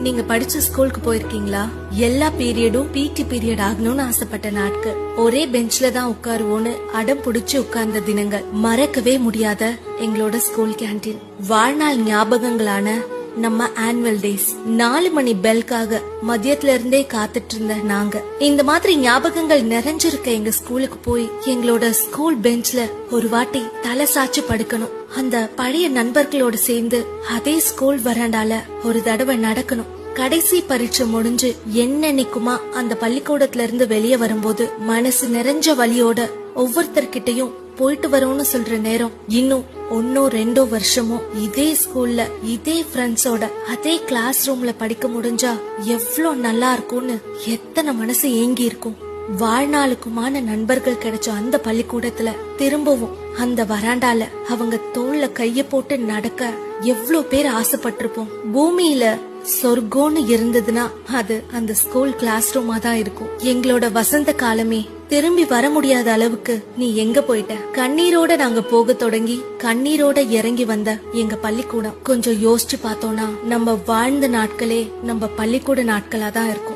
நீங்க படிச்ச ஸ்கூலுக்கு போயிருக்கீங்களா? எல்லா பீரியடும் பிடி பீரியட் ஆகணும்னு ஆசைப்பட்ட நாட்கள். ஒரே பெஞ்ச்ல தான் உட்காருவோன்னு அடம் புடிச்சு உட்கார்ந்த தினங்கள். மறக்கவே முடியாத எங்களோட ஸ்கூல் கேண்டீன். வாழ்நாள் ஞாபகங்களான நம்ம ஆனுவல் டேஸ். 4 மணி பெல்காக மதியத்துல இருந்தே காத்துட்டு இருந்த நாங்க. இந்த மாதிரி ஞாபகங்கள் நிறைஞ்சிருக்க எங்க ஸ்கூலுக்கு போய் எங்களோட ஸ்கூல் பெஞ்ச்ல ஒரு வாட்டி தலை சாச்சு படுக்கணும். அந்த பழைய நண்பர்களோட சேர்ந்து அதே ஸ்கூல் வராண்டால ஒரு தடவை நடக்கணும். கடைசி பரீட்சை முடிஞ்சு என்னன்னைக்குமா அந்த பள்ளிக்கூடத்துல இருந்து வெளியே வரும்போது மனசு நிறைஞ்ச வலியோட ஒவ்வொருத்தர்கிட்டயும் போயிட்டு வரோம்னு சொல்ற நேரம், இன்னும் 1-2 வருஷமோ இதே ஸ்கூல்ல இதே ஃப்ரெண்ட்ஸோட அதே கிளாஸ் ரூம்ல படிக்க முடிஞ்சா எவ்வளவு நல்லா இருக்கும்னு எத்தனை மனசு ஏங்கி இருக்கும். வாழ்நாளுக்குமான நண்பர்கள் கிடைச்ச அந்த பள்ளிக்கூடத்துல திரும்பவும் அந்த வராண்டால அவங்க தோல்ல கைய போட்டு நடக்க எவ்வளவு பேர் ஆசைப்பட்டிருப்போம். பூமியில சொர்க்கம்னு இருந்ததுன்னா அது அந்த ஸ்கூல் கிளாஸ் ரூமா தான் இருக்கும். எங்களோட வசந்த காலமே திரும்பி வர முடியாத அளவுக்கு நீ எங்க போயிட்ட? கண்ணீரோட நாங்க போக தொடங்கி கண்ணீரோட இறங்கி வந்த எங்க பள்ளிக்கூடம். கொஞ்சம் யோசிச்சு பார்த்தோம்னா நம்ம வாழ்ந்த நாட்களே நம்ம பள்ளிக்கூட நாட்களா தான் இருக்கும்.